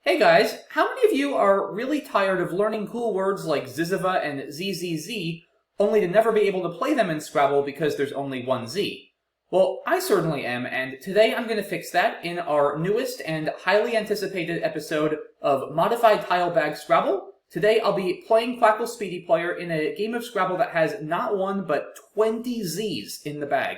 Hey guys, how many of you are really tired of learning cool words like ZZZ and ZZZ, only to never be able to play them in Scrabble because there's only one Z? Well, I certainly am, and today I'm going to fix that in our newest and highly anticipated episode of Modified Tile Bag Scrabble. Today I'll be playing Quackle Speedy Player in a game of Scrabble that has not one, but 20 Z's in the bag.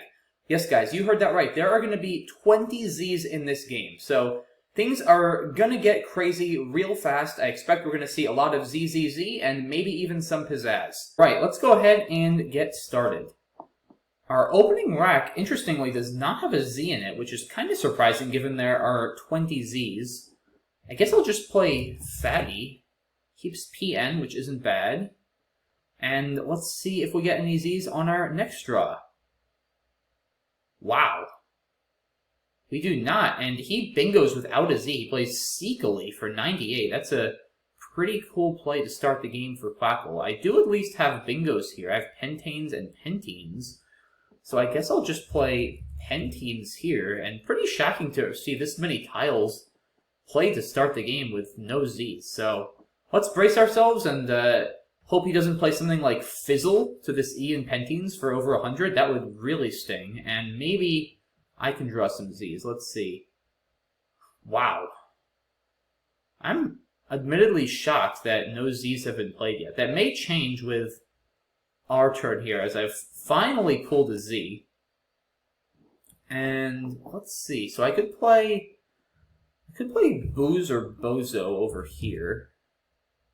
Yes guys, you heard that right. There are going to be 20 Z's in this game, so things are gonna get crazy real fast. I expect we're gonna see a lot of ZZZ and maybe even some pizzazz. Right, let's go ahead and get started. Our opening rack, interestingly, does not have a Z in it, which is kind of surprising given there are 20 Z's. I guess I'll just play Fatty. Keeps PN, which isn't bad. And let's see if we get any Z's on our next draw. Wow. We do not, and he bingos without a Z. He plays Seekily for 98. That's a pretty cool play to start the game for Quackle. I do at least have bingos here. I have Pentanes and Pentines. So I guess I'll just play Pentines here, and pretty shocking to see this many tiles played to start the game with no Z's. So let's brace ourselves and hope he doesn't play something like Fizzle to this E in Pentines for over 100. That would really sting, and maybe I can draw some Z's. Let's see. Wow. I'm admittedly shocked that no Z's have been played yet. That may change with our turn here, as I've finally pulled a Z. And let's see. So I could play Booze or Bozo over here.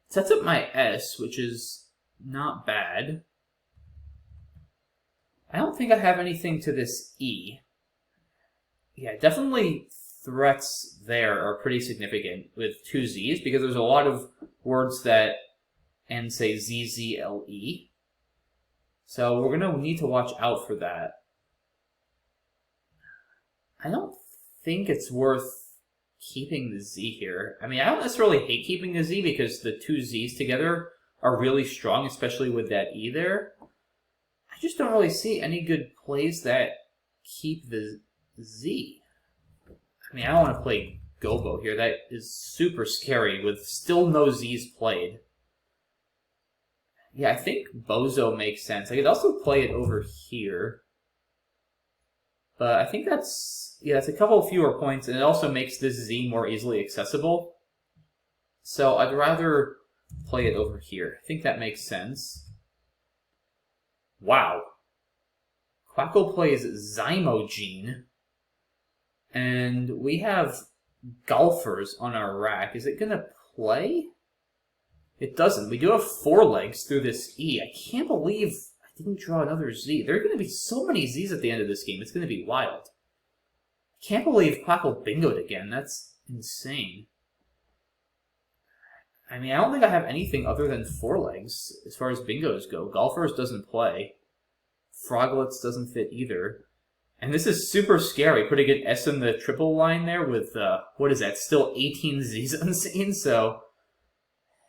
Sets up my S, which is not bad. I don't think I have anything to this E. Yeah, definitely threats there are pretty significant with two Z's, because there's a lot of words that end, say, ZZLE. So we're going to need to watch out for that. I don't think it's worth keeping the Z here. I mean, I don't necessarily hate keeping the Z because the two Z's together are really strong, especially with that E there. I just don't really see any good plays that keep the Z. I mean, I don't want to play Gobo here. That is super scary with still no Z's played. Yeah, I think Bozo makes sense. I could also play it over here. But I think that's a couple fewer points, and it also makes this Z more easily accessible. So I'd rather play it over here. I think that makes sense. Wow. Quackle plays Zymogene. And we have golfers on our rack. Is it going to play? It doesn't. We do have 4 legs through this E. I can't believe I didn't draw another Z. There are going to be so many Z's at the end of this game. It's going to be wild. I can't believe Quackle bingoed again. That's insane. I mean, I don't think I have anything other than 4 legs as far as bingos go. Golfers doesn't play. Froglets doesn't fit either. And this is super scary, putting an S in the triple line there with, what is that, still 18 Z's unseen, so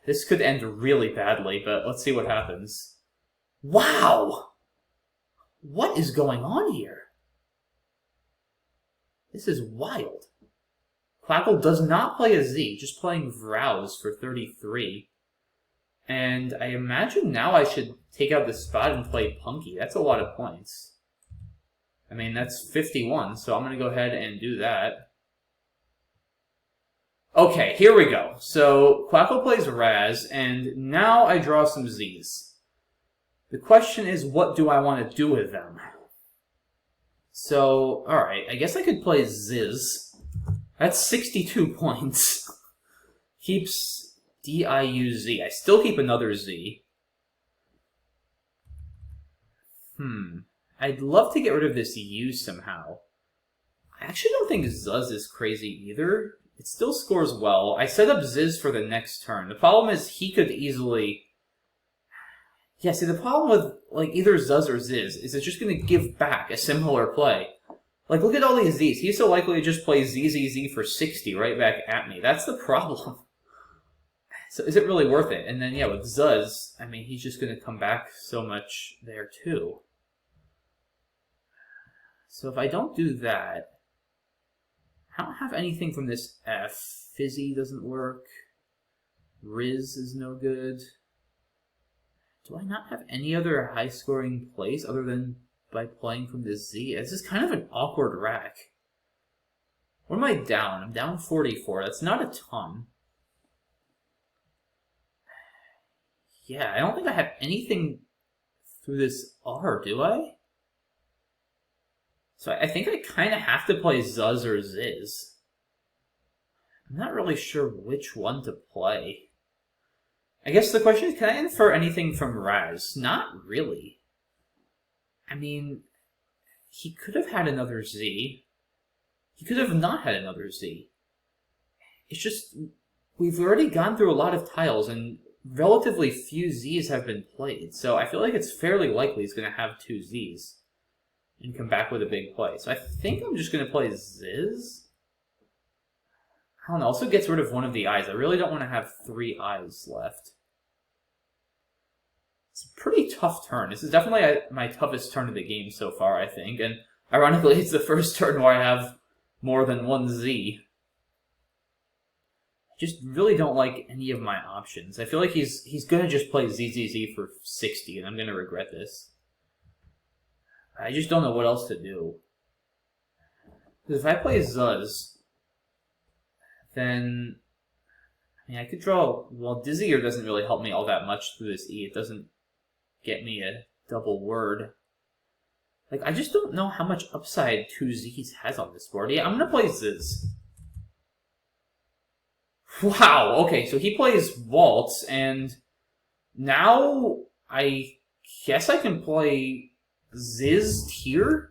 this could end really badly, but let's see what happens. Wow! What is going on here? This is wild. Quackle does not play a Z, just playing Vrows for 33. And I imagine now I should take out the spot and play Punky. That's a lot of points. I mean, that's 51, so I'm going to go ahead and do that. Okay, here we go. So, Quackle plays Raz, and now I draw some Z's. The question is, what do I want to do with them? So, alright, I guess I could play Ziz. That's 62 points. Keeps D-I-U-Z. I still keep another Z. I'd love to get rid of this U somehow. I actually don't think Zuzz is crazy either. It still scores well. I set up Ziz for the next turn. The problem is he could easily... Yeah, see, the problem with like either Zuzz or Ziz is it's just going to give back a similar play. Like, look at all these Z's. He's so likely to just play ZZZ for 60 right back at me. That's the problem. So is it really worth it? And then, yeah, with Zuzz, I mean, he's just going to come back so much there, too. So if I don't do that, I don't have anything from this F. Fizzy doesn't work. Riz is no good. Do I not have any other high-scoring place other than by playing from the Z? This is kind of an awkward rack. What am I down? I'm down 44. That's not a ton. Yeah, I don't think I have anything through this R, do I? So I think I kind of have to play Zuzz or Ziz. I'm not really sure which one to play. I guess the question is, can I infer anything from Raz? Not really. I mean, he could have had another Z. He could have not had another Z. It's just, we've already gone through a lot of tiles, and relatively few Zs have been played, so I feel like it's fairly likely he's going to have 2 Zs and come back with a big play. So I think I'm just going to play Ziz. I don't know, also gets rid of one of the eyes. I really don't want to have 3 eyes left. It's a pretty tough turn. This is definitely my toughest turn of the game so far, I think, and ironically it's the first turn where I have more than 1 Z. I just really don't like any of my options. I feel like he's going to just play ZZZ for 60, and I'm going to regret this. I just don't know what else to do. Because if I play Zuzz, then I mean, I could draw... Well, Dizzier doesn't really help me all that much through this E. It doesn't get me a double word. Like, I just don't know how much upside 2 Zs has on this board. Yeah, I'm going to play Ziz. Wow, okay, so he plays Waltz, and now I guess I can play Ziz here?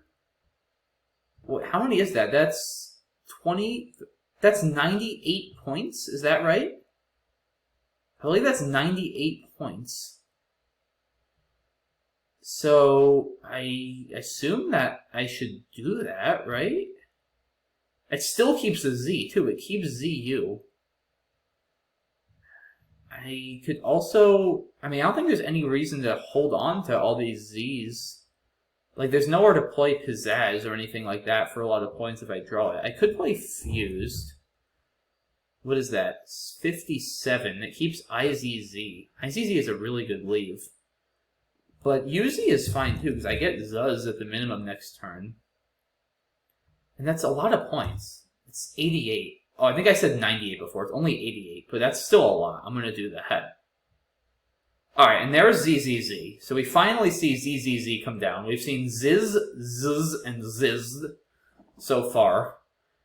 What, how many is that? That's 20... That's 98 points, is that right? I believe that's 98 points. So, I assume that I should do that, right? It still keeps the Z, too. It keeps ZU. I could also... I mean, I don't think there's any reason to hold on to all these Zs. Like, there's nowhere to play Pizzazz or anything like that for a lot of points if I draw it. I could play Fused. What is that? 57. It keeps IZZ. IZZ is a really good leave. But UZ is fine too, because I get Zuzz at the minimum next turn. And that's a lot of points. It's 88. Oh, I think I said 98 before. It's only 88, but that's still a lot. I'm going to do that. Alright, and there's ZZZ. So we finally see ZZZ come down. We've seen Ziz, Zzz, and Ziz so far.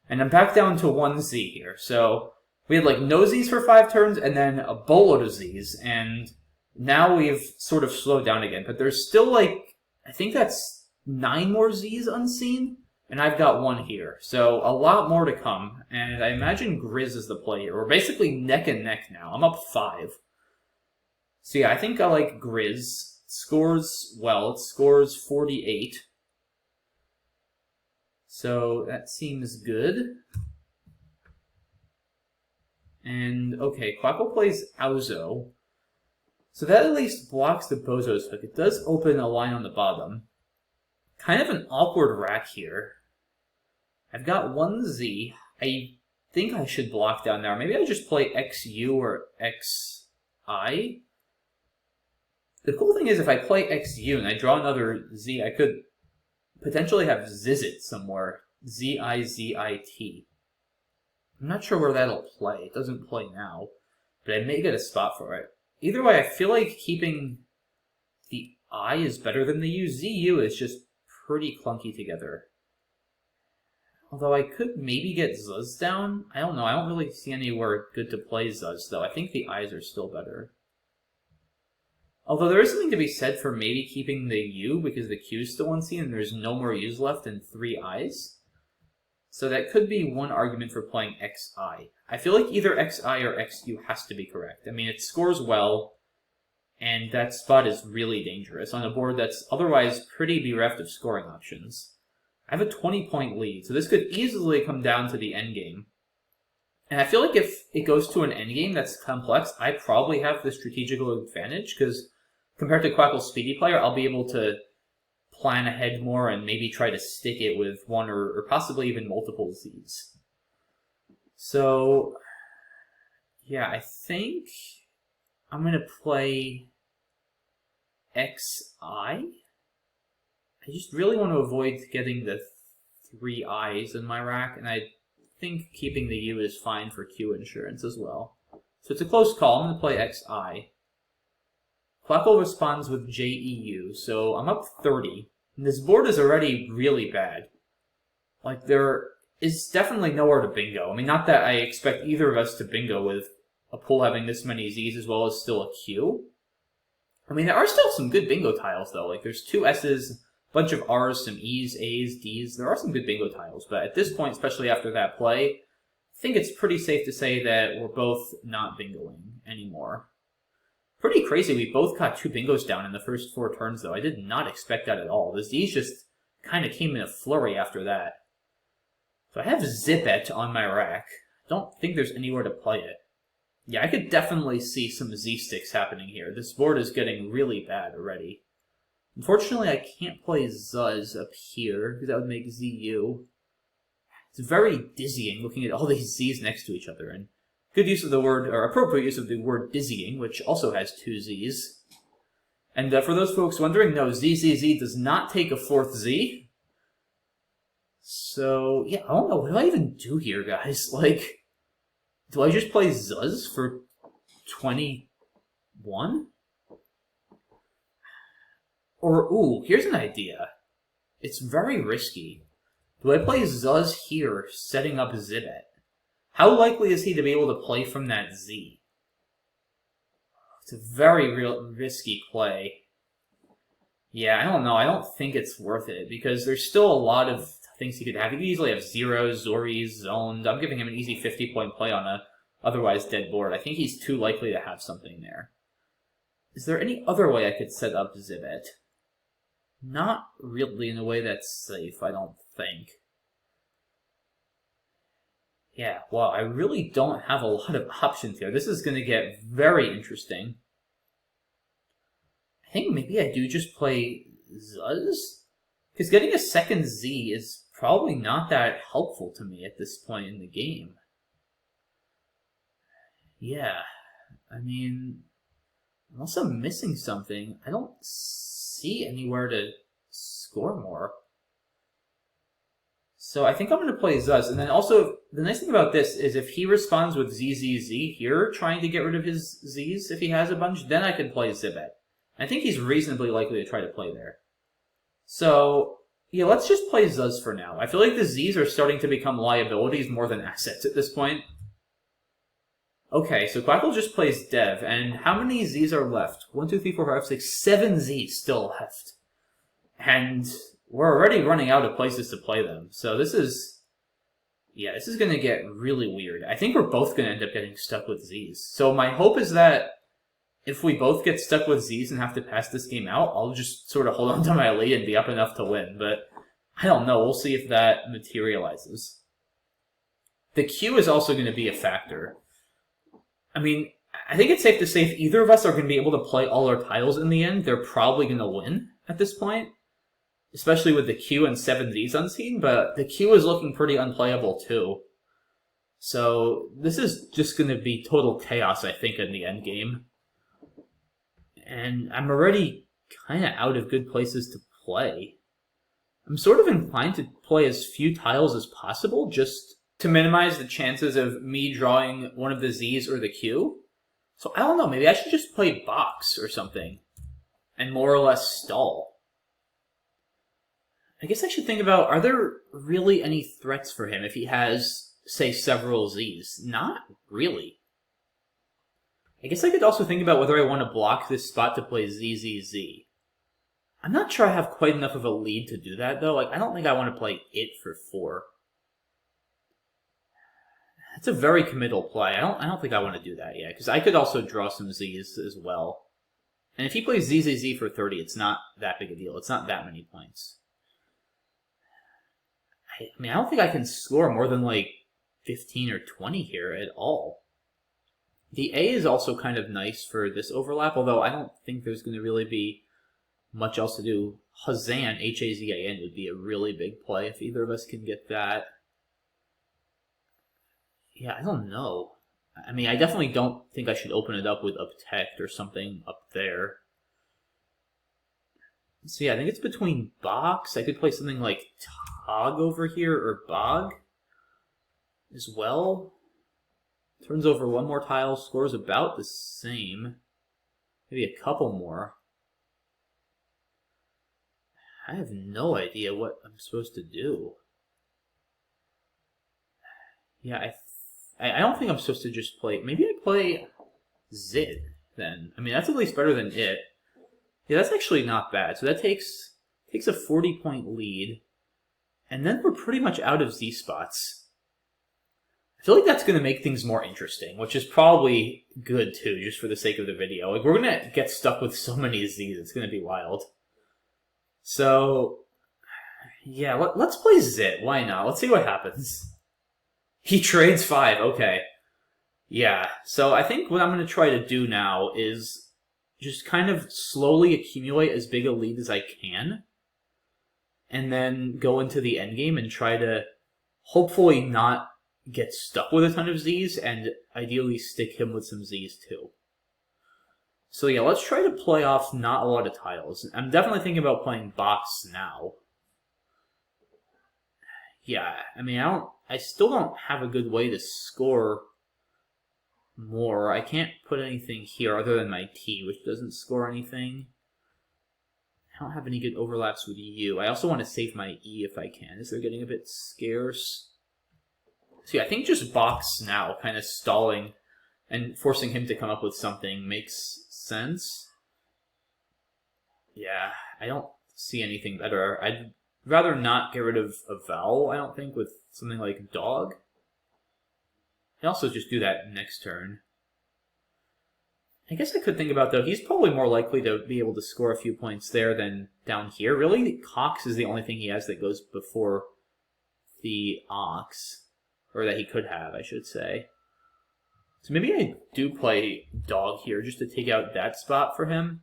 And I'm back down to 1 Z here. So we had like no Zs for 5 turns, and then a boatload of Zs, and now we've sort of slowed down again. But there's still like, I think that's 9 more Zs unseen, and I've got 1 here. So a lot more to come, and I imagine Grizz is the play here. We're basically neck and neck now. I'm up 5. So yeah, I think I like Grizz. It scores well. It scores 48. So that seems good. And, okay, Quackle plays Auzo. So that at least blocks the Bozo's hook. It does open a line on the bottom. Kind of an awkward rack here. I've got 1 Z. I think I should block down there. Maybe I just play XU or XI. The cool thing is if I play XU and I draw another Z, I could potentially have Zizzit somewhere. Z-I-Z-I-T. I'm not sure where that'll play. It doesn't play now, but I may get a spot for it. Either way, I feel like keeping the I is better than the U. ZU is just pretty clunky together. Although I could maybe get Zuzz down. I don't know. I don't really see anywhere good to play Zuzz, though. I think the I's are still better. Although there is something to be said for maybe keeping the U, because the Q is still unseen and there's no more U's left and 3 I's. So that could be one argument for playing XI. I feel like either XI or XU has to be correct. I mean, it scores well, and that spot is really dangerous on a board that's otherwise pretty bereft of scoring options. I have a 20-point lead, so this could easily come down to the endgame. And I feel like if it goes to an endgame that's complex, I probably have the strategical advantage, because compared to Quackle's speedy player, I'll be able to plan ahead more and maybe try to stick it with 1 or possibly even multiple Zs. So, Yeah, I think I'm going to play XI. I just really want to avoid getting the 3 I's in my rack, and I think keeping the U is fine for Q insurance as well. So it's a close call. I'm going to play XI. Quackle responds with JEU, so I'm up 30. And this board is already really bad. Like, there is definitely nowhere to bingo. I mean, not that I expect either of us to bingo with a pool having this many Z's as well as still a Q. I mean, there are still some good bingo tiles, though. Like, there's 2 S's, bunch of R's, some E's, A's, D's. There are some good bingo tiles, but at this point, especially after that play, I think it's pretty safe to say that we're both not bingoing anymore. Pretty crazy, we both got 2 bingos down in the first 4 turns, though. I did not expect that at all. The Z's just kind of came in a flurry after that. So I have ZZZ on my rack. I don't think there's anywhere to play it. Yeah, I could definitely see some Z-sticks happening here. This board is getting really bad already. Unfortunately, I can't play ZZZ up here, because that would make ZU. It's very dizzying looking at all these Z's next to each other, and good use of the word, or appropriate use of the word dizzying, which also has 2 Z's. And for those folks wondering, no, ZZZ does not take a 4th Z. So, yeah, I don't know, what do I even do here, guys? Like, do I just play ZZZ for 21? Or, ooh, here's an idea. It's very risky. Do I play ZZZ here, setting up ZZZ? How likely is he to be able to play from that Z? It's a very risky play. Yeah, I don't know. I don't think it's worth it, because there's still a lot of things he could have. He could easily have zeros, Zoris, zoned. I'm giving him an easy 50-point play on a otherwise dead board. I think he's too likely to have something there. Is there any other way I could set up ZZZ? Not really in a way that's safe, I don't think. Yeah, well, I really don't have a lot of options here. This is going to get very interesting. I think maybe I do just play ZZZ? Because getting a second Z is probably not that helpful to me at this point in the game. Yeah, I mean, unless I'm missing something, I don't see anywhere to score more. So I think I'm going to play ZZZ, and then also, the nice thing about this is if he responds with ZZZ here, trying to get rid of his Z's if he has a bunch, then I can play ZZZ. I think he's reasonably likely to try to play there. So, yeah, let's just play ZZZ for now. I feel like the Z's are starting to become liabilities more than assets at this point. Okay, so Quackle just plays Dev, and how many Z's are left? 1, 2, 3, 4, 5, 6, 7 Z's still left. And we're already running out of places to play them. So this is... yeah, this is going to get really weird. I think we're both going to end up getting stuck with Z's. So my hope is that if we both get stuck with Z's and have to pass this game out, I'll just sort of hold on to my lead and be up enough to win. But I don't know. We'll see if that materializes. The Q is also going to be a factor. I mean, I think it's safe to say if either of us are going to be able to play all our tiles in the end, they're probably going to win at this point. Especially with the Q and 7 Z's unseen, but the Q is looking pretty unplayable too. So this is just going to be total chaos, I think, in the end game. And I'm already kind of out of good places to play. I'm sort of inclined to play as few tiles as possible, just to minimize the chances of me drawing one of the Z's or the Q. So I don't know, maybe I should just play box or something, and more or less stall. I guess I should think about, are there really any threats for him if he has, say, several Z's? Not really. I guess I could also think about whether I want to block this spot to play ZZZ. I'm not sure I have quite enough of a lead to do that, though. Like, I don't think I want to play it for 4. That's a very committal play. I don't think I want to do that yet, because I could also draw some Z's as well. And if he plays ZZZ for 30, it's not that big a deal. It's not that many points. I mean, I don't think I can score more than, like, 15 or 20 here at all. The A is also kind of nice for this overlap, although I don't think there's going to really be much else to do. Hazan, H-A-Z-A-N, would be a really big play if either of us can get that. Yeah, I don't know. I mean, I definitely don't think I should open it up with uptect or something up there. So yeah, I think it's between box. I could play something like Tog over here or Bog as well. Turns over one more tile, scores about the same. Maybe a couple more. I have no idea what I'm supposed to do. Yeah, I don't think I'm supposed to just play... Maybe I play Zid, then. I mean, that's at least better than it. Yeah, that's actually not bad. So that takes a 40-point lead. And then we're pretty much out of Z spots. I feel like that's going to make things more interesting, which is probably good, too, just for the sake of the video. Like, we're going to get stuck with so many Zs. It's going to be wild. So, yeah, let's play Zit. Why not? Let's see what happens. He trades 5. Okay. Yeah, so I think what I'm going to try to do now is just kind of slowly accumulate as big a lead as I can, and then go into the endgame and try to hopefully not get stuck with a ton of Zs, and ideally stick him with some Zs too. So yeah, let's try to play off not a lot of tiles. I'm definitely thinking about playing box now. Yeah, I mean, I still don't have a good way to score more. I can't put anything here other than my T, which doesn't score anything. I don't have any good overlaps with U. I also want to save my E if I can, as they're getting a bit scarce. So yeah, I think just box now, kind of stalling and forcing him to come up with something makes sense. Yeah, I don't see anything better. I'd rather not get rid of a vowel, I don't think, with something like dog. I also just do that next turn. I guess I could think about, though, he's probably more likely to be able to score a few points there than down here. Really, Cox is the only thing he has that goes before the Ox. Or that he could have, I should say. So maybe I do play dog here just to take out that spot for him.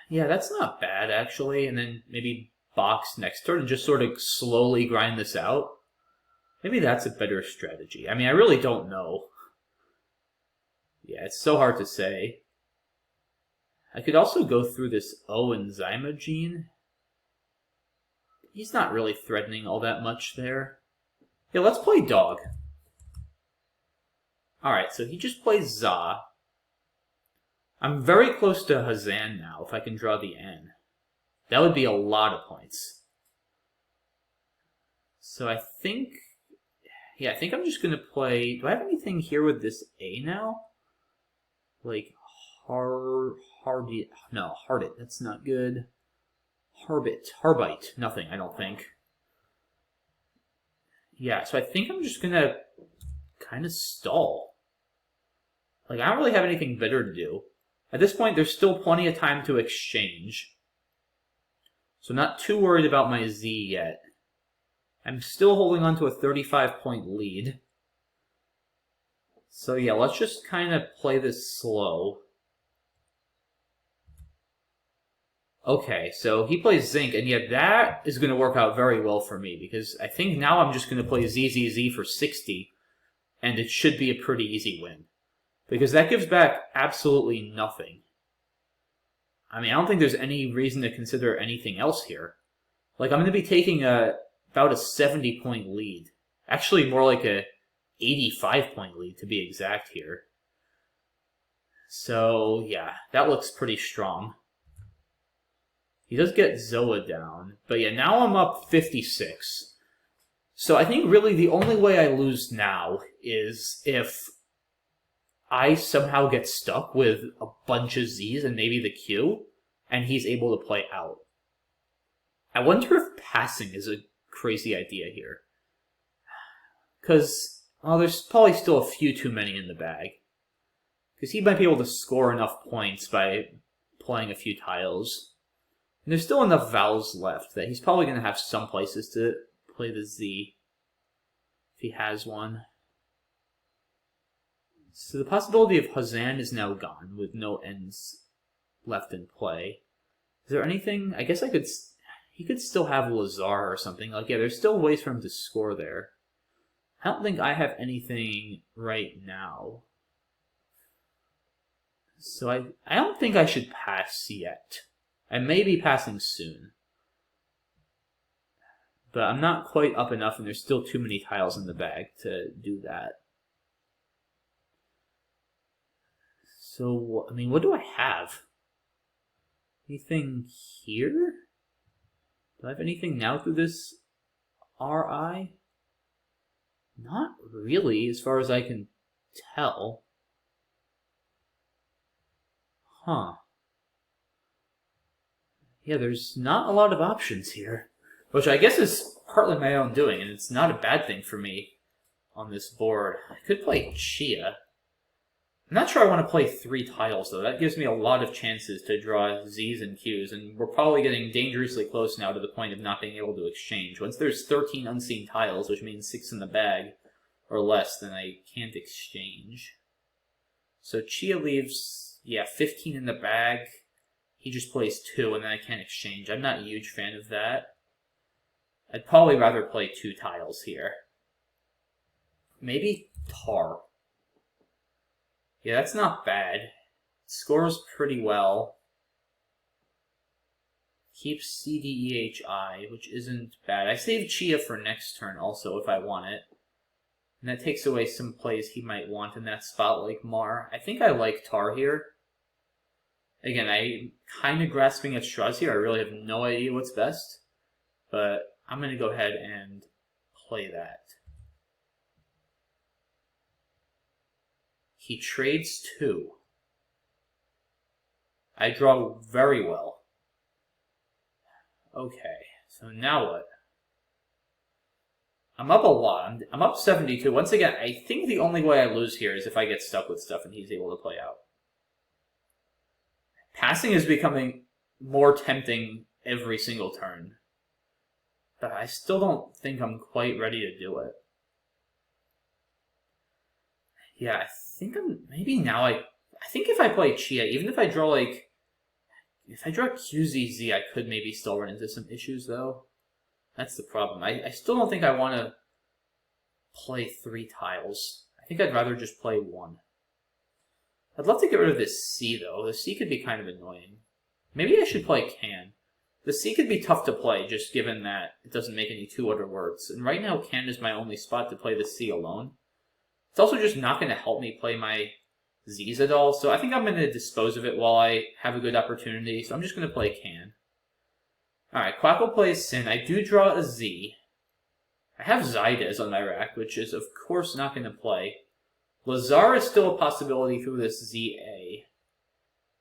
Yeah, that's not bad, actually. And then maybe box next turn and just sort of slowly grind this out. Maybe that's a better strategy. I mean, I really don't know. Yeah, it's so hard to say. I could also go through this O and Zyma gene. He's not really threatening all that much there. Yeah, let's play dog. Alright, so he just plays Za. I'm very close to Hazan now, if I can draw the N. That would be a lot of points. So I think... Yeah, I think I'm just going to play... Do I have anything here with this A now? Like, Hardit. No, Hardit. That's not good. Harbite. Nothing, I don't think. Yeah, so I think I'm just going to kind of stall. Like, I don't really have anything better to do. At this point, there's still plenty of time to exchange. So I'm not too worried about my Z yet. I'm still holding on to a 35-point lead. So yeah, let's just kind of play this slow. Okay, so he plays Zinc, and yet that is going to work out very well for me, because I think now I'm just going to play ZZZ for 60, and it should be a pretty easy win. Because that gives back absolutely nothing. I mean, I don't think there's any reason to consider anything else here. Like, I'm going to be taking about a 70-point lead. Actually, more like a 85-point lead, to be exact here. So, yeah, that looks pretty strong. He does get Zoa down. But yeah, now I'm up 56. So I think really the only way I lose now is if I somehow get stuck with a bunch of Zs and maybe the Q, and he's able to play out. I wonder if passing is a crazy idea here. Because, well, there's probably still a few too many in the bag. Because he might be able to score enough points by playing a few tiles. And there's still enough vowels left that he's probably going to have some places to play the Z. If he has one. So the possibility of Hazan is now gone, with no ends left in play. Is there anything? I guess I could... He could still have Lazar or something. Like, yeah, there's still ways for him to score there. I don't think I have anything right now. So I don't think I should pass yet. I may be passing soon. But I'm not quite up enough, and there's still too many tiles in the bag to do that. So, I mean, what do I have? Anything here? Do I have anything now through this RI? Not really, as far as I can tell. Huh. Yeah, there's not a lot of options here. Which I guess is partly my own doing, and it's not a bad thing for me on this board. I could play Chia. I'm not sure I want to play 3 tiles, though. That gives me a lot of chances to draw Z's and Q's, and we're probably getting dangerously close now to the point of not being able to exchange. Once there's 13 unseen tiles, which means 6 in the bag or less, then I can't exchange. So Chia leaves, 15 in the bag. He just plays 2, and then I can't exchange. I'm not a huge fan of that. I'd probably rather play 2 tiles here. Maybe Tar. Yeah, that's not bad. It scores pretty well. Keeps C, D, E, H, I, which isn't bad. I save Chia for next turn also if I want it. And that takes away some plays he might want in that spot like Mar. I think I like Tar here. Again, I'm kind of grasping at straws here. I really have no idea what's best. But I'm going to go ahead and play that. He trades 2. I draw very well. Okay, so now what? I'm up a lot. I'm up 72. Once again, I think the only way I lose here is if I get stuck with stuff and he's able to play out. Passing is becoming more tempting every single turn. But I still don't think I'm quite ready to do it. Yeah, I think maybe now I think if I play Chia, even if I draw if I draw QZZ, I could maybe still run into some issues though. That's the problem. I still don't think I want to play 3 tiles. I think I'd rather just play 1. I'd love to get rid of this C though. The C could be kind of annoying. Maybe I should play Can. The C could be tough to play, just given that it doesn't make any 2 other words. And right now, Can is my only spot to play the C alone. It's also just not going to help me play my Z's at all, so I think I'm going to dispose of it while I have a good opportunity, so I'm just going to play Can. Alright, Quackle plays Sin. I do draw a Z. I have ZZZ on my rack, which is of course not going to play. Lazar is still a possibility through this ZA.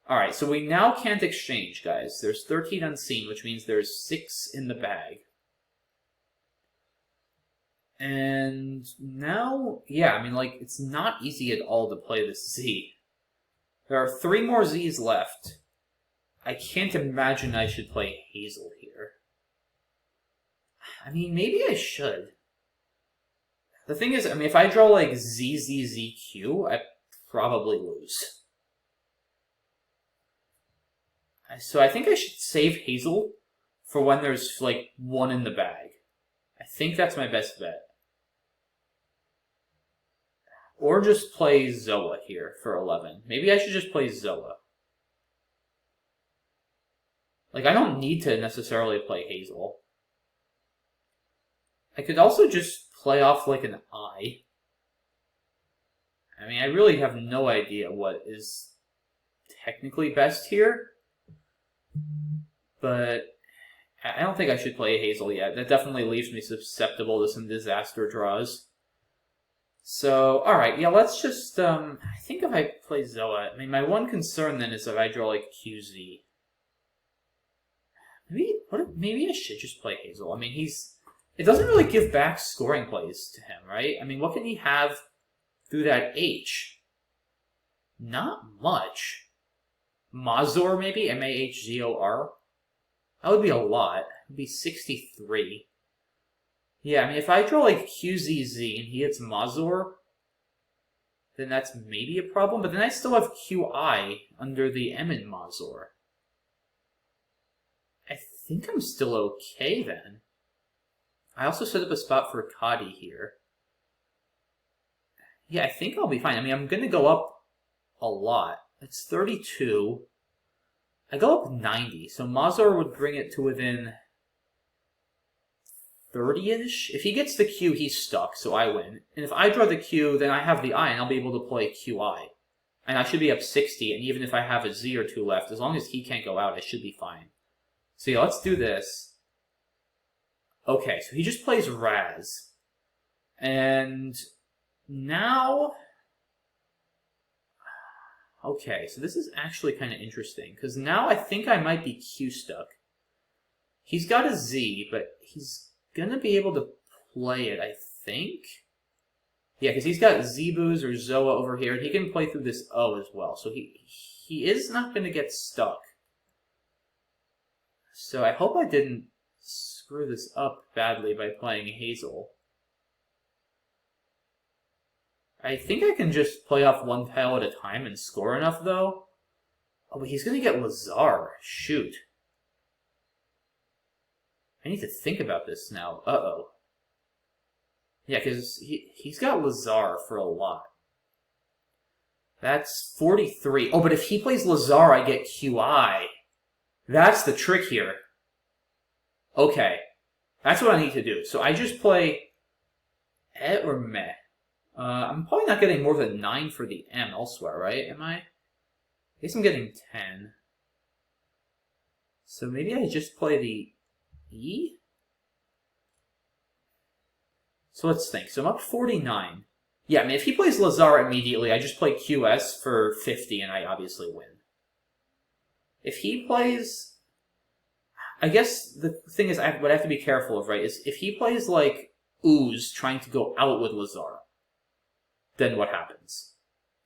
Alright, so we now can't exchange, guys. There's 13 unseen, which means there's 6 in the bag. And now, yeah, I mean, it's not easy at all to play this Z. There are 3 more Z's left. I can't imagine I should play Hazel here. I mean, maybe I should. The thing is, I mean, if I draw, ZZZQ, I probably lose. So I think I should save Hazel for when there's, 1 in the bag. I think that's my best bet. Or just play Zoa here for 11. Maybe I should just play Zoa. I don't need to necessarily play Hazel. I could also just play off, an I. I mean, I really have no idea what is technically best here. But I don't think I should play Hazel yet. That definitely leaves me susceptible to some disaster draws. So, alright, yeah, let's just, I think if I play Zoa, I mean, my one concern then is if I draw, QZ. Maybe I should just play Hazel. I mean, it doesn't really give back scoring plays to him, right? I mean, what can he have through that H? Not much. Mazor, maybe? M-A-H-Z-O-R? That would be a lot. It would be 63. Yeah, I mean, if I draw, QZZ and he hits Mazor, then that's maybe a problem. But then I still have QI under the M in Mazor. I think I'm still okay, then. I also set up a spot for Kadi here. Yeah, I think I'll be fine. I mean, I'm going to go up a lot. It's 32. I go up 90, so Mazur would bring it to within 30-ish. If he gets the Q, he's stuck, so I win. And if I draw the Q, then I have the I, and I'll be able to play QI. And I should be up 60, and even if I have a Z or two left, as long as he can't go out, I should be fine. So yeah, let's do this. Okay, so he just plays Raz. And now... Okay, so this is actually kind of interesting, because now I think I might be Q stuck. He's got a Z, but he's gonna be able to play it, I think? Yeah, because he's got Zebus or Zoa over here, and he can play through this O as well, so he is not gonna get stuck. So I hope I didn't screw this up badly by playing Hazel. I think I can just play off one tile at a time and score enough, though. Oh, but he's going to get Lazar. Shoot. I need to think about this now. Uh-oh. Yeah, because he's got Lazar for a lot. That's 43. Oh, but if he plays Lazar, I get QI. That's the trick here. Okay. That's what I need to do. So I just play Et or Meh. I'm probably not getting more than 9 for the M elsewhere, right? Am I? I guess I'm getting 10. So maybe I just play the E? So let's think. So I'm up 49. Yeah, I mean, if he plays Lazar immediately, I just play QS for 50, and I obviously win. If he plays... I guess the thing is, what I have to be careful of, right, is if he plays, like, Ooze trying to go out with Lazar, then what happens?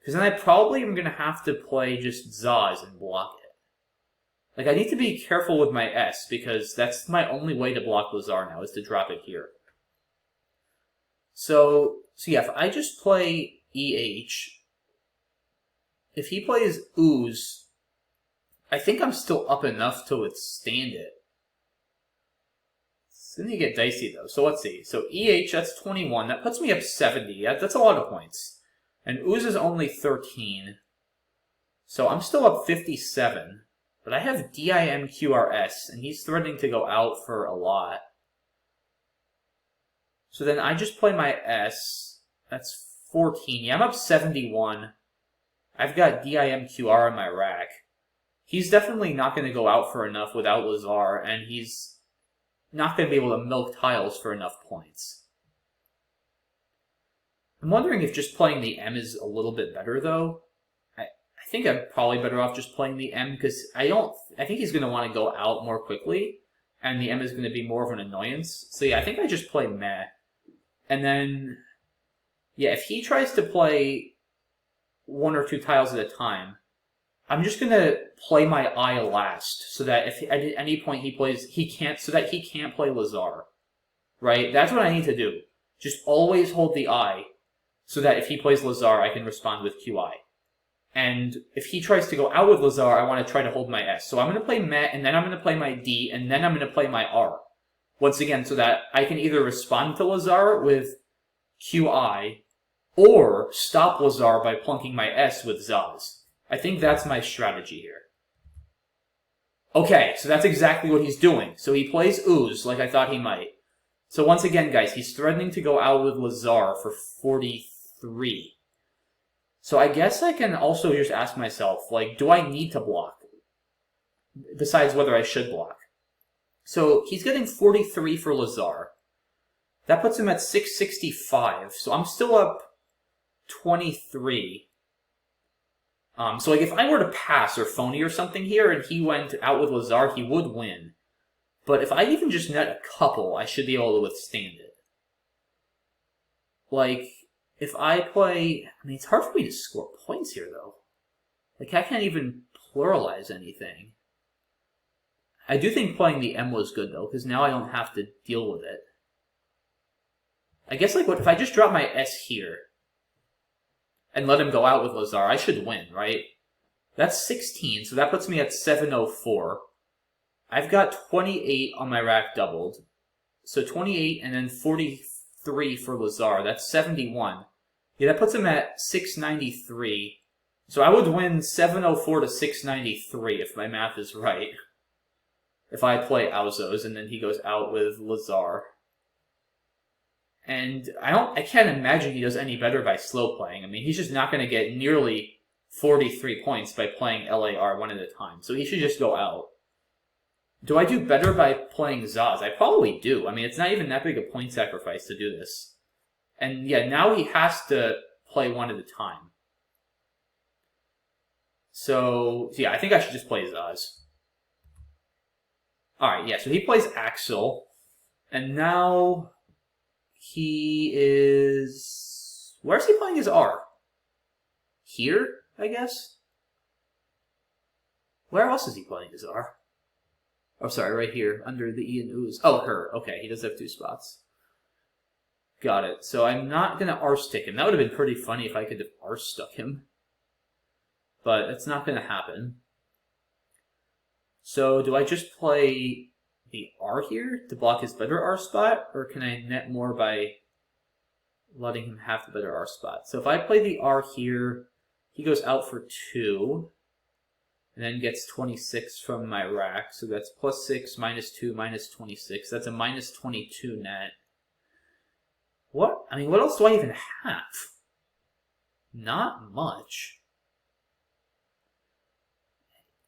Because then I probably am going to have to play just Zaz and block it. Like, I need to be careful with my S, because that's my only way to block Lazar now, is to drop it here. So yeah, if I just play EH, if he plays Ooze, I think I'm still up enough to withstand it. It's going to get dicey, though. So let's see. So EH, that's 21. That puts me up 70. That's a lot of points. And Ooze is only 13. So I'm still up 57. But I have DIMQRS, and he's threatening to go out for a lot. So then I just play my S. That's 14. Yeah, I'm up 71. I've got DIMQR in my rack. He's definitely not going to go out for enough without Lazar, and he's not going to be able to milk tiles for enough points. I'm wondering if just playing the M is a little bit better, though. I think I'm probably better off just playing the M, because I think he's going to want to go out more quickly, and the M is going to be more of an annoyance. So yeah, I think I just play Meh. And then, yeah, if he tries to play 1 or 2 tiles at a time, I'm just going to play my I last, so that if at any point he can't play Lazar. Right? That's what I need to do. Just always hold the I, so that if he plays Lazar, I can respond with QI. And if he tries to go out with Lazar, I want to try to hold my S. So I'm going to play Meh, and then I'm going to play my D, and then I'm going to play my R. Once again, so that I can either respond to Lazar with QI, or stop Lazar by plunking my S with Zaz. I think that's my strategy here. Okay, so that's exactly what he's doing. So he plays Ooze, like I thought he might. So once again, guys, he's threatening to go out with Lazar for 43. So I guess I can also just ask myself, like, do I need to block? Besides whether I should block. So he's getting 43 for Lazar. That puts him at 665. So I'm still up 23. So like if I were to pass or phony or something here and he went out with Lazar, he would win. But if I even just net a couple, I should be able to withstand it. Like, if I play... I mean, it's hard for me to score points here, though. Like, I can't even pluralize anything. I do think playing the M was good, though, because now I don't have to deal with it. I guess, like, what if I just drop my S here and let him go out with Lazar, I should win, right? That's 16, so that puts me at 704. I've got 28 on my rack doubled. So 28 and then 43 for Lazar. That's 71. Yeah, that puts him at 693. So I would win 704 to 693 if my math is right. If I play Auzos and then he goes out with Lazar. And I can't imagine he does any better by slow playing. I mean, he's just not going to get nearly 43 points by playing LAR one at a time. So he should just go out. Do I do better by playing Zaz? I probably do. I mean, it's not even that big a point sacrifice to do this. And yeah, now he has to play one at a time. So yeah, I think I should just play Zaz. Alright, yeah, so he plays Axel. And now he is... Where's he playing his R? Here, I guess? Where else is he playing his R? Oh, sorry, right here, under the E and U's. Oh, her. Okay, he does have 2 spots. Got it. So I'm not going to R-stick him. That would have been pretty funny if I could have R-stuck him. But it's not going to happen. So do I just play the R here to block his better R spot? Or can I net more by letting him have the better R spot? So if I play the R here, he goes out for 2. And then gets 26 from my rack. So that's plus 6, minus 2, minus 26. That's a minus 22 net. What? I mean, what else do I even have? Not much.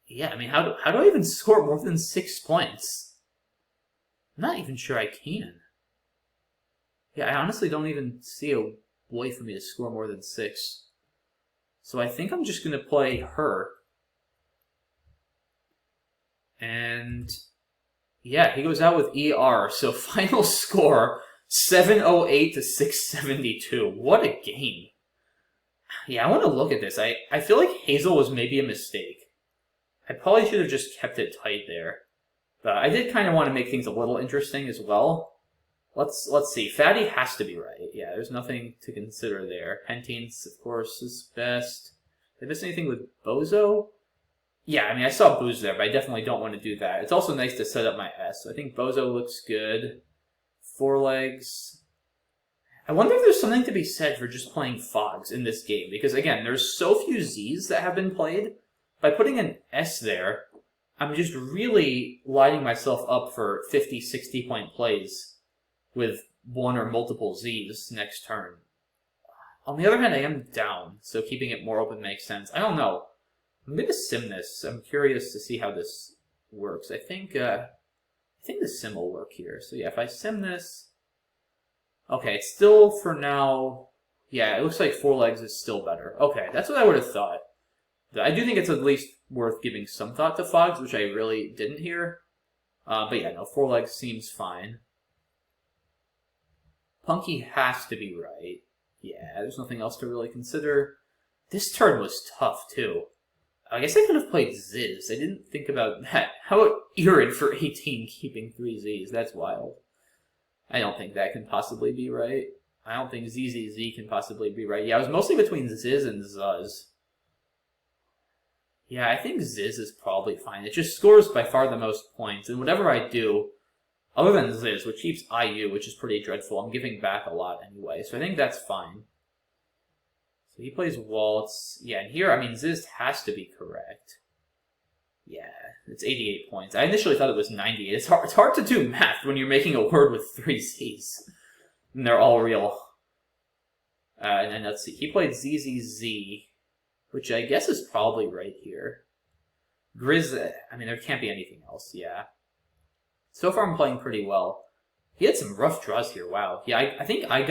Yeah, I mean, how do I even score more than 6 points? I'm not even sure I can. Yeah, I honestly don't even see a way for me to score more than 6. So I think I'm just going to play her. And yeah, he goes out with ER. So final score, 708 to 672. What a game. Yeah, I want to look at this. I feel like Hazel was maybe a mistake. I probably should have just kept it tight there. But I did kind of want to make things a little interesting as well. Let's see. Fatty has to be right. Yeah, there's nothing to consider there. Pentines, of course, is best. Did I miss anything with Bozo? Yeah, I mean, I saw Booze there, but I definitely don't want to do that. It's also nice to set up my S. So I think Bozo looks good. 4 legs. I wonder if there's something to be said for just playing Fogs in this game. Because, again, there's so few Zs that have been played. By putting an S there, I'm just really lining myself up for 50, 60 point plays with 1 or multiple Zs next turn. On the other hand, I am down, so keeping it more open makes sense. I don't know. I'm going to sim this. I'm curious to see how this works. I think the sim will work here. So yeah, if I sim this... Okay, it's still, for now... Yeah, it looks like 4 legs is still better. Okay, that's what I would have thought. I do think it's at least worth giving some thought to Fogs, which I really didn't here. But yeah, no, 4 legs seems fine. Punky has to be right. Yeah, there's nothing else to really consider. This turn was tough, too. I guess I could have played Ziz. I didn't think about that. How about Irid for 18 keeping 3 Zs? That's wild. I don't think that can possibly be right. I don't think ZZZ can possibly be right. Yeah, I was mostly between Ziz and Zuz. Yeah, I think Ziz is probably fine. It just scores by far the most points. And whatever I do, other than Ziz, which keeps IU, which is pretty dreadful, I'm giving back a lot anyway. So I think that's fine. So he plays Waltz. Yeah, and here, I mean, Ziz has to be correct. Yeah, it's 88 points. I initially thought it was 98. It's hard to do math when you're making a word with 3 Z's. And they're all real. And then let's see. He played ZZZ, which I guess is probably right here. Grizz, I mean, there can't be anything else, yeah. So far I'm playing pretty well. He had some rough draws here, wow. Yeah, I think I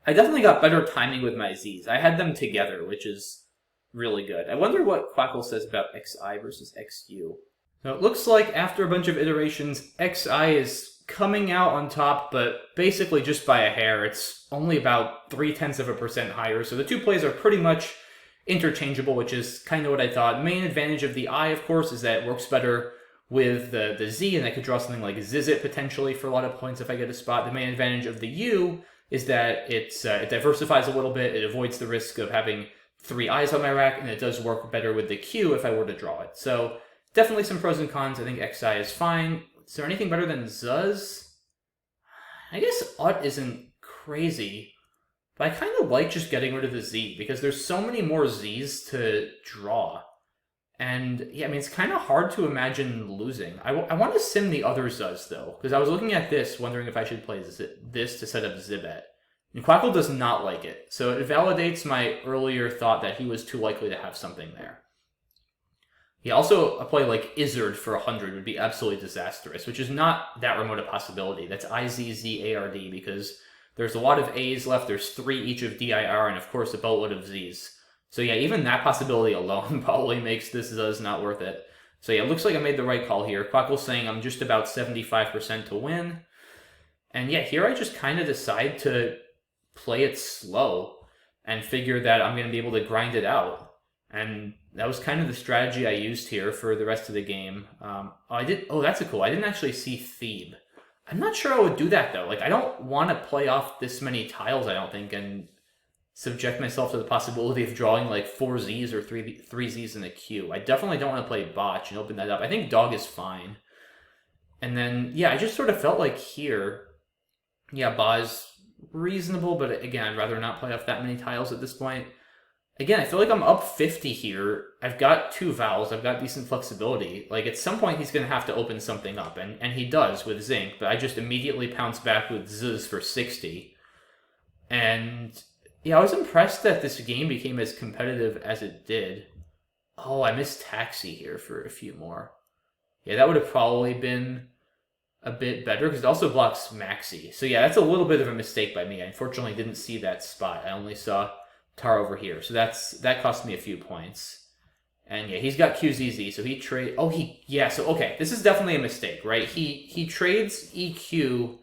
definitely got better timing with my Zs. I had them together, which is really good. I wonder what Quackle says about XI versus XU. So it looks like after a bunch of iterations, XI is coming out on top, but basically just by a hair. It's only about 0.3% higher, so the 2 plays are pretty much interchangeable, which is kind of what I thought. The main advantage of the I, of course, is that it works better with the Z, and I could draw something like ZZZ potentially for a lot of points if I get a spot. The main advantage of the U is that it diversifies a little bit, it avoids the risk of having 3 eyes on my rack, and it does work better with the Q if I were to draw it. So definitely some pros and cons. I think XI is fine. Is there anything better than Zuz? I guess Ut isn't crazy, But I kind of like just getting rid of the Z, because there's so many more Zs to draw. And, yeah, I mean, it's kind of hard to imagine losing. I want to sim the other ZZZ, though, because I was looking at this, wondering if I should play this to set up Zibet. And Quackle does not like it, so it validates my earlier thought that he was too likely to have something there. Yeah, also, a play like Izzard for 100 would be absolutely disastrous, which is not that remote a possibility. That's IZZARD, because there's a lot of A's left, there's 3 each of DIR, and of course a boatload of Z's. So yeah, even that possibility alone probably makes this ZZZ not worth it. So yeah, it looks like I made the right call here. Quackle's saying I'm just about 75% to win. And yeah, here I just kind of decide to play it slow and figure that I'm going to be able to grind it out. And that was kind of the strategy I used here for the rest of the game. Oh, that's cool. I didn't actually see Thebe. I'm not sure I would do that, though. Like, I don't want to play off this many tiles, I don't think, and subject myself to the possibility of drawing, like, 4 Z's or 3 Z's in a queue. I definitely don't want to play Botch and open that up. I think Dog is fine. And then, yeah, I just sort of felt like here, yeah, Ba is reasonable, but again, I'd rather not play off that many tiles at this point. Again, I feel like I'm up 50 here. I've got 2 vowels. I've got decent flexibility. Like, at some point, he's going to have to open something up, and he does with Zinc, but I just immediately pounce back with Zzz for 60. And, yeah, I was impressed that this game became as competitive as it did. Oh, I missed Taxi here for a few more. Yeah, that would have probably been a bit better, because it also blocks Maxi. So yeah, that's a little bit of a mistake by me. I unfortunately didn't see that spot. I only saw Tar over here. So that cost me a few points. And yeah, he's got QZZ, so he trade. Oh, so okay, this is definitely a mistake, right? He trades EQ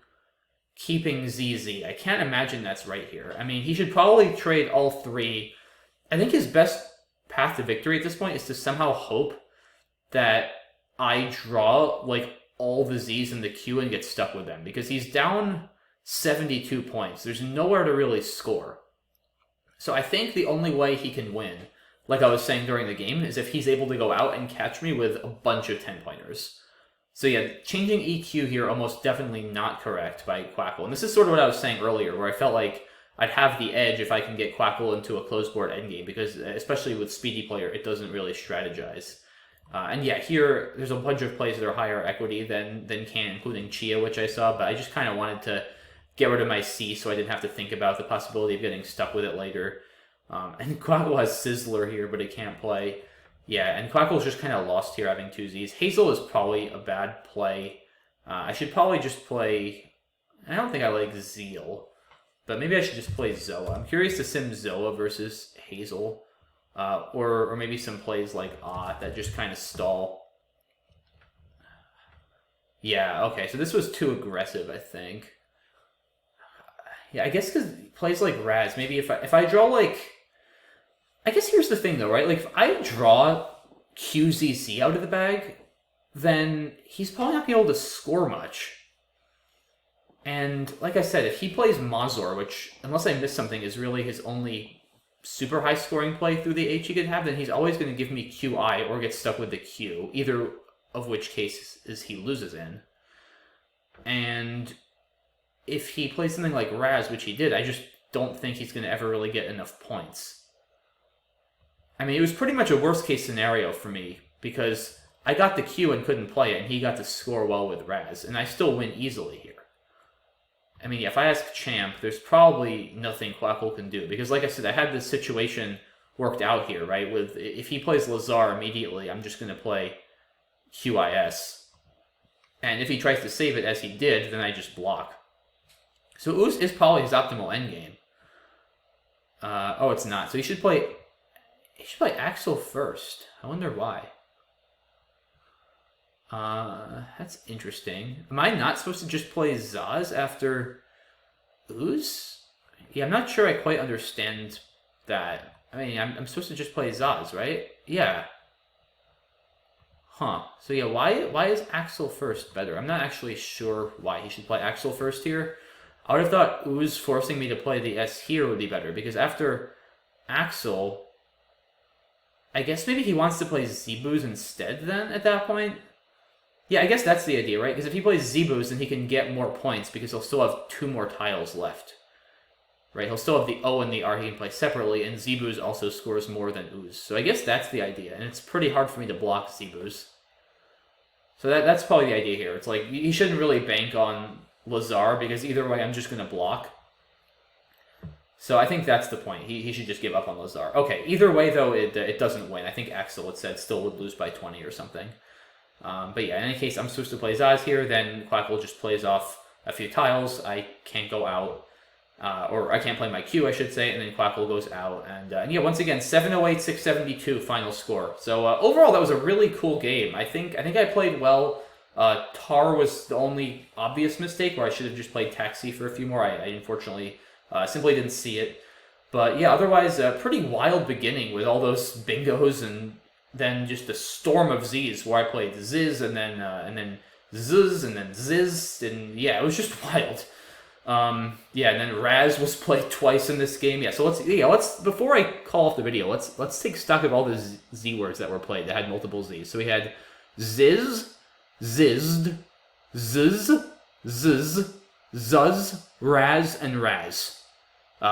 keeping ZZ. I can't imagine that's right here. I mean, he should probably trade all 3. I think his best path to victory at this point is to somehow hope that I draw, like, all the Z's in the queue and get stuck with them, because he's down 72 points. There's nowhere to really score. So I think the only way he can win, like I was saying during the game, is if he's able to go out and catch me with a bunch of 10-pointers. So yeah, changing EQ here almost definitely not correct by Quackle. And this is sort of what I was saying earlier, where I felt like I'd have the edge if I can get Quackle into a closed board endgame, because especially with Speedy Player, it doesn't really strategize. And yeah, here, there's a bunch of plays that are higher equity than Can, including Chia, which I saw, but I just kind of wanted to get rid of my C so I didn't have to think about the possibility of getting stuck with it later. And Quackle has Sizzler here, but it can't play. Yeah, and Quackle's just kind of lost here having 2 Z's. Hazel is probably a bad play. I should probably just play... I don't think I like Zeal, but maybe I should just play Zoa. I'm curious to sim Zoa versus Hazel. Or maybe some plays like that just kind of stall. Yeah, okay, so this was too aggressive, I think. Yeah, I guess because plays like Raz, maybe if I draw, like... I guess here's the thing, though, right? Like, if I draw QZZ out of the bag, then he's probably not going to be able to score much. And, like I said, if he plays Mazor, which, unless I miss something, is really his only super high scoring play through the H he could have, then he's always going to give me QI or get stuck with the Q, either of which cases he loses in. And if he plays something like Raz, which he did, I just don't think he's going to ever really get enough points. I mean, it was pretty much a worst case scenario for me, because I got the Q and couldn't play it, and he got to score well with Raz, and I still win easily here. I mean, yeah, if I ask Champ, there's probably nothing Quackle can do. Because, like I said, I had this situation worked out here, right? With if he plays Lazar immediately, I'm just going to play QIS. And if he tries to save it as he did, then I just block. So Ooze is probably his optimal endgame. Oh, it's not. So he should play Axel first. I wonder why. That's interesting. Am I not supposed to just play Zaz after Ooze? Yeah, I'm not sure I quite understand that. I mean, I'm supposed to just play Zaz, right? Yeah. Huh. So yeah, why is Axel first better? I'm not actually sure why he should play Axel first here. I would have thought Ooze forcing me to play the S here would be better, because after Axel, I guess maybe he wants to play Z-Booz instead then at that point? Yeah, I guess that's the idea, right? Because if he plays Z-Booz, then he can get more points because he'll still have 2 more tiles left. right? He'll still have the O and the R he can play separately, and Zeeboos also scores more than Ooze. So I guess that's the idea, and it's pretty hard for me to block Zeeboos. So that's probably the idea here. It's like, he shouldn't really bank on Lazar, because either way I'm just going to block. So I think that's the point. He should just give up on Lazar. Okay, either way, though, it doesn't win. I think Axel, it said, still would lose by 20 or something. But yeah, in any case, I'm supposed to play Zaz here, then Quackle just plays off a few tiles. I can't go out, or I can't play my Q, I should say, and then Quackle goes out. And yeah, once again, 708, 672 final score. So overall, that was a really cool game. I think I played well. Tar was the only obvious mistake, where I should have just played Taxi for a few more. I unfortunately simply didn't see it. But yeah, otherwise, a pretty wild beginning with all those bingos, and then just a storm of Z's, where I played Ziz, and then Zzz, and then Ziz, and yeah, it was just wild. Yeah, and then Raz was played twice in this game. Yeah, so let's before I call off the video, let's take stock of all the Z words that were played that had multiple Z's. So we had Ziz, Zizzed, Zzz, Zzz, Zuzz, Raz, and Raz.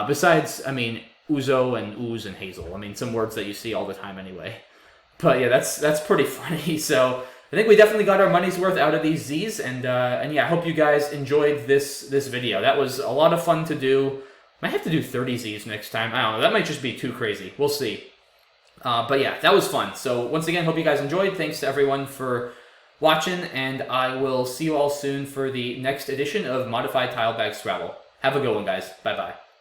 Besides, I mean, Uzo and Ooze and Hazel. I mean, some words that you see all the time anyway. But yeah, that's pretty funny. So I think we definitely got our money's worth out of these Z's, and yeah, I hope you guys enjoyed this video. That was a lot of fun to do. Might have to do 30 Z's next time. I don't know. That might just be too crazy. We'll see. But yeah, that was fun. So once again, hope you guys enjoyed. Thanks to everyone for watching, and I will see you all soon for the next edition of Modified Tile Bag Scrabble. Have a good one, guys. Bye-bye.